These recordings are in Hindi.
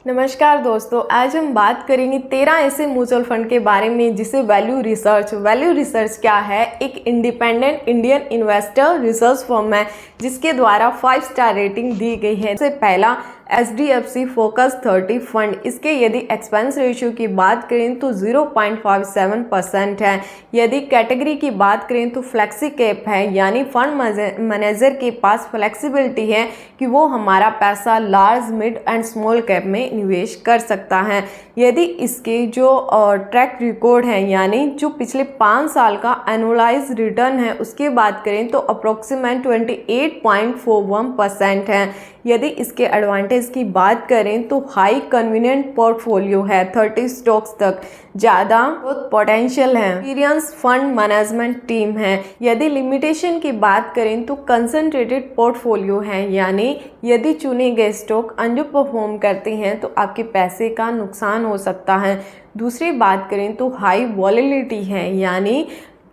नमस्कार दोस्तों, आज हम बात करेंगे 13 ऐसे म्यूचुअल फंड के बारे में जिसे वैल्यू रिसर्च क्या है। एक independent Indian investor research firm है जिसके द्वारा 5 स्टार रेटिंग दी गई है। सबसे पहला HDFC फोकस 30 फंड, इसके यदि एक्सपेंस रेशियो की बात करें तो 0.57% है। यदि कैटेगरी की बात करें तो फ्लेक्सी कैप है, यानी फंड मैनेजर के पास फ्लेक्सिबिलिटी है कि वो हमारा पैसा large, mid and small cap में निवेश कर सकता है। यदि इसके जो ट्रैक रिकॉर्ड है, यानी जो पिछले 5 साल का एनुअलाइज रिटर्न है, उसकी बात करें तो अप्रोक्सीमेट 28.41% है। यदि इसके एडवांटेज की बात करें तो हाई कन्वीनियंट पोर्टफोलियो है, 30 स्टॉक्स तक, ज़्यादा ग्रोथ पोटेंशियल है, एक्सपीरियंस फंड मैनेजमेंट टीम है। यदि लिमिटेशन की बात करें तो कंसंट्रेटेड पोर्टफोलियो है, यानी यदि चुने गए स्टॉक अंडर परफॉर्म करते हैं तो आपके पैसे का नुकसान हो सकता है। दूसरी बात करें तो हाई वॉलेटिलिटी है, यानी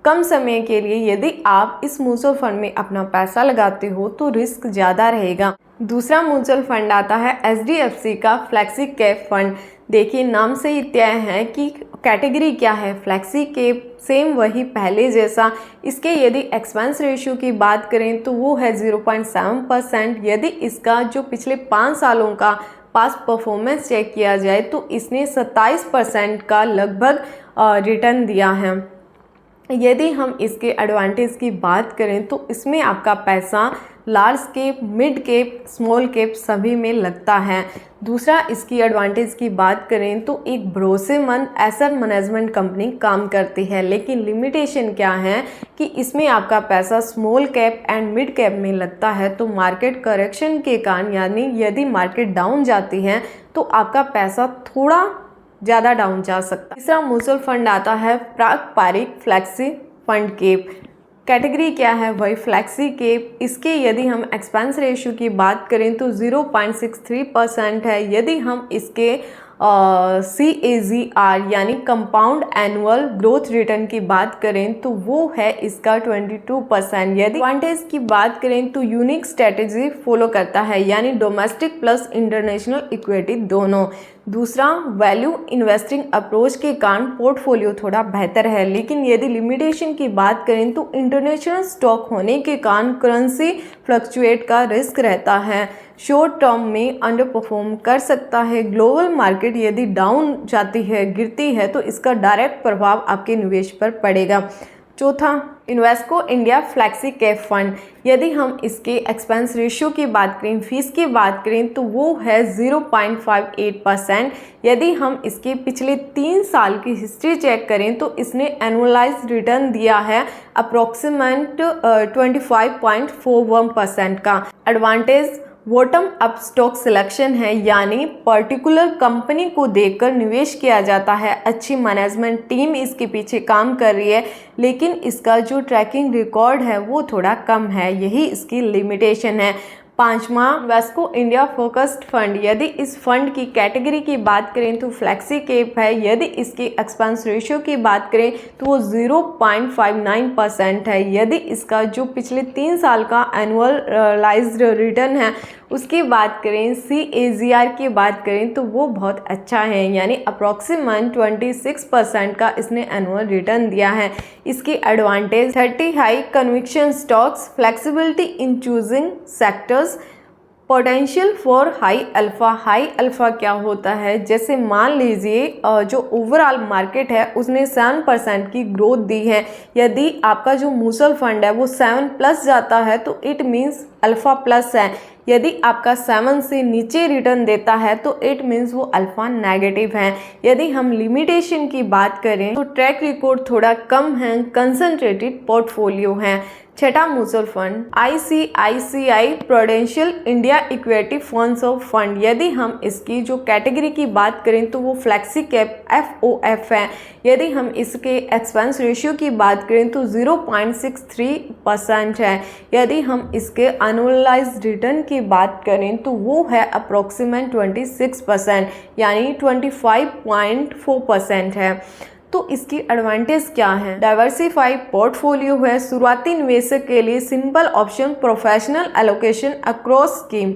कम समय के लिए यदि आप इस म्यूचुअल फंड में अपना पैसा लगाते हो तो रिस्क ज़्यादा रहेगा। दूसरा म्यूचुअल फंड आता है HDFC का फ्लेक्सी कैप फंड। देखिए, नाम से ही तय है कि कैटेगरी क्या है, फ्लेक्सी कैप, सेम वही पहले जैसा। इसके यदि एक्सपेंस रेशियो की बात करें तो वो है 0.7%। यदि इसका जो पिछले 5 सालों का पास्ट परफॉर्मेंस चेक किया जाए तो इसने 27% का लगभग रिटर्न दिया है। यदि हम इसके एडवांटेज की बात करें तो इसमें आपका पैसा large cap, mid cap, small cap सभी में लगता है। दूसरा, इसकी एडवांटेज की बात करें तो एक भरोसेमंद एसेट मैनेजमेंट कंपनी काम करती है। लेकिन लिमिटेशन क्या है कि इसमें आपका पैसा small cap and mid cap में लगता है, तो मार्केट करेक्शन के कारण, यानी यदि मार्केट डाउन जाती है तो आपका पैसा थोड़ा ज़्यादा डाउन जा सकता है। तीसरा म्यूचुअल फंड आता है पारंपरिक फ्लेक्सी फंड कैप। कैटेगरी क्या है, वही फ्लेक्सी कैप। इसके यदि हम एक्सपेंस रेशियो की बात करें तो 0.63% है। यदि हम इसके CAGR यानी कंपाउंड एनुअल ग्रोथ रिटर्न की बात करें तो वो है इसका 22%। यदि एडवांटेज की बात करें तो यूनिक स्ट्रेटेजी फॉलो करता है, यानी डोमेस्टिक प्लस इंटरनेशनल इक्विटी दोनों। दूसरा, वैल्यू इन्वेस्टिंग अप्रोच के कारण पोर्टफोलियो थोड़ा बेहतर है। लेकिन यदि लिमिटेशन की बात करें तो इंटरनेशनल स्टॉक होने के कारण करेंसी फ्लक्चुएट का रिस्क रहता है, शॉर्ट टर्म में अंडर परफॉर्म कर सकता है। ग्लोबल मार्केट यदि डाउन जाती है, गिरती है, तो इसका डायरेक्ट प्रभाव आपके निवेश पर पड़ेगा। चौथा, Invesco India flexi cap fund. यदि हम इसके एक्सपेंस रेशियो की बात करें, फीस की बात करें तो वो है 0.58%। यदि हम इसके पिछले 3 साल की हिस्ट्री चेक करें तो इसने एनुअलाइज रिटर्न दिया है अप्रोक्सीमेट 25.41% का। Advantage bottom up stock selection है, यानी पर्टिकुलर कंपनी को देखकर निवेश किया जाता है। अच्छी मैनेजमेंट टीम इसके पीछे काम कर रही है, लेकिन इसका जो ट्रैकिंग रिकॉर्ड है वो थोड़ा कम है, यही इसकी लिमिटेशन है। पांचवा, वेस्को इंडिया फोकस्ड फंड। यदि इस फंड की कैटेगरी की बात करें तो फ्लेक्सी कैप है। यदि इसकी एक्सपेंस रेशियो की बात करें तो वो 0.59% है। यदि इसका जो पिछले 3 साल का एनुअलाइज्ड रिटर्न है उसकी बात करें, CAGR की बात करें तो वो बहुत अच्छा है, यानी अप्रोक्सीमेट 26% का इसने एनुअल रिटर्न दिया है। इसकी advantage 30 high conviction stocks, flexibility in choosing sectors, potential for high alpha. High alpha क्या होता है, जैसे मान लीजिए जो ओवरऑल मार्केट है उसने 7% की ग्रोथ दी है। यदि आपका जो म्यूचुअल फंड है वो 7+ जाता है तो इट मीन्स अल्फा प्लस है। यदि आपका 7 से नीचे रिटर्न देता है तो इट मीन्स वो अल्फा नेगेटिव है। यदि हम लिमिटेशन की बात करें तो ट्रैक रिकॉर्ड थोड़ा कम है, कंसंट्रेटेड पोर्टफोलियो है। छठा mutual fund ICICI prudential India equity funds of fund. यदि हम इसकी जो कैटेगरी की बात करें तो वो फ्लेक्सी कैप FOF है। यदि हम इसके एक्सपेंस रेशियो की बात करें तो 0.63% है। यदि हम इसके एनुअलाइज्ड रिटर्न की बात करें तो वो है अप्रोक्सीमेट 26%, यानी 25.4% है। तो इसकी एडवांटेज क्या है, डाइवर्सिफाइड पोर्टफोलियो है, शुरुआती निवेशक के लिए simple option, professional allocation across scheme.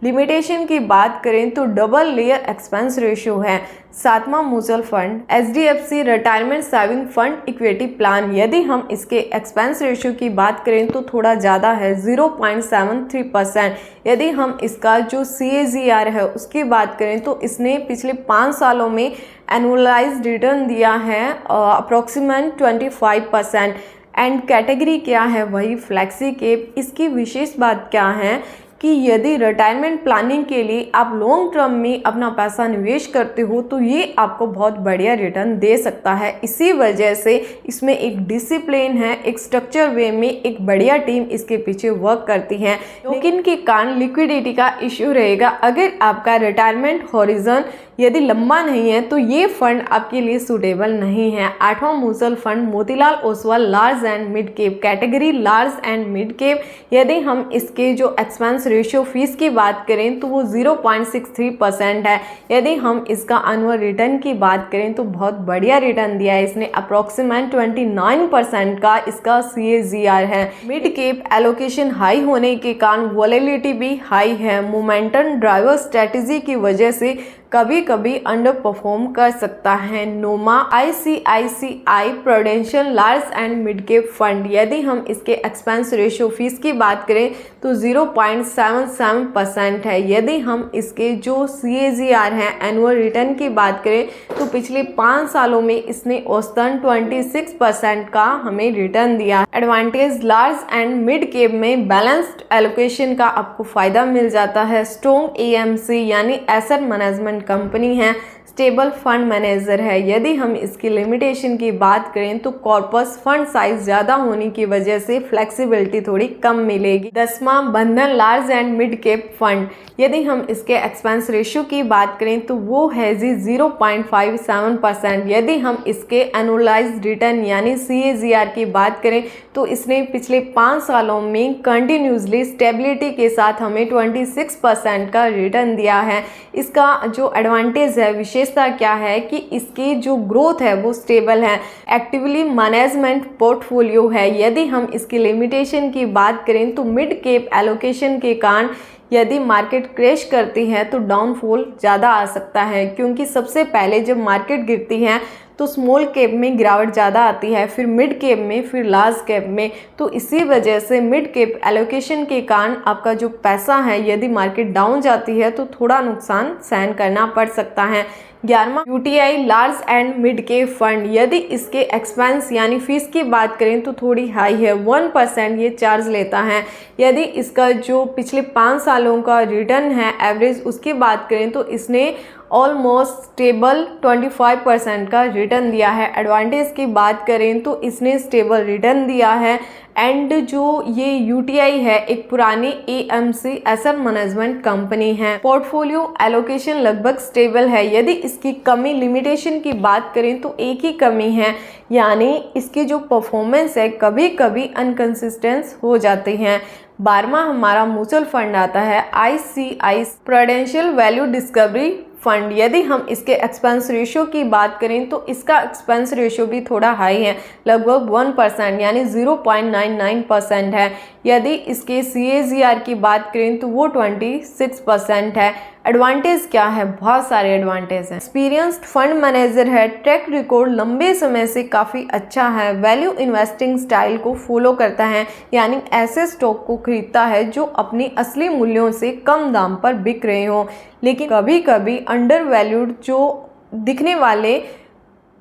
Limitation की बात करें तो डबल लेयर एक्सपेंस रेशियो है। 7वां mutual fund HDFC retirement saving fund equity plan, यदि हम इसके एक्सपेंस रेशियो की बात करें तो थोड़ा ज़्यादा है 0.73%। यदि हम इसका जो CAGR है उसकी बात करें तो इसने पिछले 5 सालों में एनुअलाइज्ड रिटर्न दिया है अप्रॉक्सीमेट 25%। एंड कैटेगरी क्या है, वही फ्लेक्सी कैप। इसकी विशेष बात क्या है कि यदि रिटायरमेंट प्लानिंग के लिए आप लॉन्ग टर्म में अपना पैसा निवेश करते हो तो ये आपको बहुत बढ़िया रिटर्न दे सकता है। इसी वजह से इसमें एक डिसिप्लिन है, एक स्ट्रक्चर वे में एक बढ़िया टीम इसके पीछे वर्क करती है, लेकिन के कारण लिक्विडिटी का इश्यू रहेगा। अगर आपका रिटायरमेंट हॉरिजन यदि लंबा नहीं है तो ये फंड आपके लिए सूटेबल नहीं है। 8वां mutual fund Motilal Oswal large and mid cap category, large and mid cap. यदि हम इसके जो एक्सपेंस रेशियो फीस की बात करें तो वो 0.63% है। यदि हम इसका एनुअल रिटर्न की बात करें तो बहुत बढ़िया रिटर्न दिया है इसने, अप्रॉक्सीमेट 29% का इसका CAGR है। मिड कैप एलोकेशन हाई होने के कारण वॉलेटिलिटी भी हाई है। मोमेंटम ड्राइवर स्ट्रेटेजी की वजह से कभी कभी अंडर परफॉर्म कर सकता है। नोमा ICICI prudential large and mid cap fund, यदि हम इसके एक्सपेंस रेशियो फीस की बात करें तो 0.77% है। यदि हम इसके जो CAGR है एनुअल रिटर्न की बात करें तो पिछले 5 सालों में इसने औसतन 26% का हमें रिटर्न दिया। Advantage large and mid cap में बैलेंस्ड एलोकेशन का आपको फायदा मिल जाता है। स्ट्रॉन्ग AMC यानी एसेट मैनेजमेंट कंपनी है, स्टेबल फंड मैनेजर है। यदि हम इसकी लिमिटेशन की बात करें तो कॉर्पस फंड साइज ज़्यादा होने की वजह से फ्लेक्सिबिलिटी थोड़ी कम मिलेगी। 10वां बंधन large and mid cap fund, यदि हम इसके एक्सपेंस रेशियो की बात करें तो वो है 0.57%। यदि हम इसके एनुअलाइज्ड रिटर्न यानी CAGR की बात करें तो इसने पिछले 5 सालों में कंटिन्यूसली स्टेबिलिटी के साथ हमें 26% का रिटर्न दिया है। इसका जो एडवांटेज है, विशेषता क्या है कि इसकी जो ग्रोथ है वो स्टेबल है। एक्टिवली मैनेजमेंट पोर्टफोलियो है। यदि हम इसकी लिमिटेशन की बात करें तो मिड कैप एलोकेशन के कारण यदि मार्केट क्रैश करती है तो डाउनफॉल ज़्यादा आ सकता है, क्योंकि सबसे पहले जब मार्केट गिरती है तो स्मॉल कैप में गिरावट ज़्यादा आती है, फिर मिड कैप में, फिर लार्ज कैप में। तो इसी वजह से मिड कैप एलोकेशन के कारण आपका जो पैसा है यदि मार्केट डाउन जाती है तो थोड़ा नुकसान सहन करना पड़ सकता है। 11वां UTI large and mid cap fund, यदि इसके एक्सपेंस यानी फीस की बात करें तो थोड़ी हाई है, 1% ये चार्ज लेता है। यदि इसका जो पिछले 5 सालों का रिटर्न है एवरेज उसकी बात करें तो इसने ऑलमोस्ट स्टेबल 25% का रिटर्न दिया है। एडवांटेज की बात करें तो इसने स्टेबल रिटर्न दिया है। एंड जो ये UTI है एक पुरानी AMC एसेट मैनेजमेंट कंपनी है। पोर्टफोलियो एलोकेशन लगभग स्टेबल है। यदि इसकी कमी लिमिटेशन की बात करें तो एक ही कमी है, यानी इसकी जो परफॉर्मेंस है कभी कभी अनकंसिस्टेंट हो जाती हैं। 12वां हमारा म्यूचुअल फंड आता है ICICI prudential value discovery fund. यदि हम इसके एक्सपेंस रेशियो की बात करें तो इसका एक्सपेंस रेशियो भी थोड़ा हाई है, लगभग 1% यानी 0.99% है। यदि इसके CAGR की बात करें तो वो 26% है। एडवांटेज क्या है, बहुत सारे एडवांटेज हैं। एक्सपीरियंस्ड फंड मैनेजर है, ट्रैक रिकॉर्ड लंबे समय से काफ़ी अच्छा है, वैल्यू इन्वेस्टिंग स्टाइल को फॉलो करता है, यानी ऐसे स्टॉक को खरीदता है जो अपनी असली मूल्यों से कम दाम पर बिक रहे हों, लेकिन कभी कभी अंडर वैल्यूड जो दिखने वाले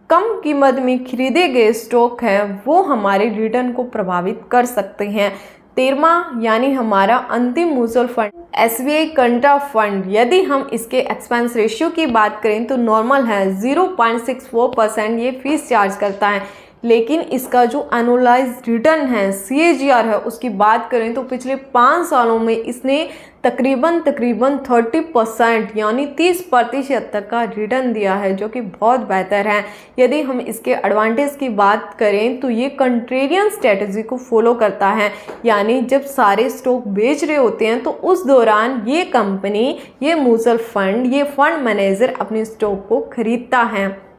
कम कीमत में खरीदे गए स्टॉक हैं वो हमारे रिटर्न को प्रभावित कर सकते हैं। 13वां यानी हमारा अंतिम म्यूचुअल फंड SBI कंट्रा फंड, यदि हम इसके एक्सपेंस रेशियो की बात करें तो नॉर्मल है, 0.64% ये फीस चार्ज करता है। लेकिन इसका जो एनुअलाइज्ड रिटर्न है CAGR है उसकी बात करें तो पिछले 5 सालों में इसने तकरीबन 30% यानी 30% तक का रिटर्न दिया है, जो कि बहुत बेहतर है। यदि हम इसके एडवांटेज की बात करें तो ये कंट्रेरियन स्ट्रेटजी को फॉलो करता है, यानी जब सारे स्टॉक बेच रहे होते हैं तो उस दौरान ये कंपनी, ये म्यूचुअल फंड, ये फंड मैनेजर अपने स्टॉक को खरीदता है।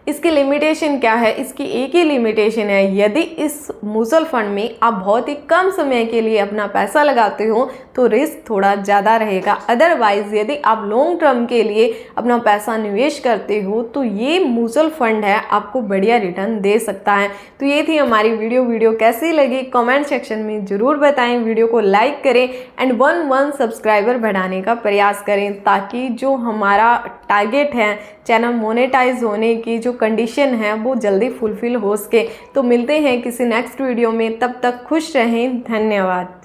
इसकी लिमिटेशन क्या है, इसकी एक ही लिमिटेशन है, यदि इस म्यूचुअल फंड में आप बहुत ही कम समय के लिए अपना पैसा लगाते हो तो रिस्क थोड़ा ज़्यादा रहेगा। अदरवाइज़ यदि आप लॉन्ग टर्म के लिए अपना पैसा निवेश करते हो तो ये म्यूचुअल फंड है, आपको बढ़िया रिटर्न दे सकता है। तो ये थी हमारी वीडियो कैसी लगी कमेंट सेक्शन में ज़रूर बताएं। वीडियो को लाइक करें एंड 1 सब्सक्राइबर बढ़ाने का प्रयास करें, ताकि जो हमारा टारगेट है चैनल मोनेटाइज होने की जो कंडीशन है वो जल्दी फुलफिल हो सके। तो मिलते हैं किसी नेक्स्ट वीडियो में, तब तक खुश रहें। धन्यवाद।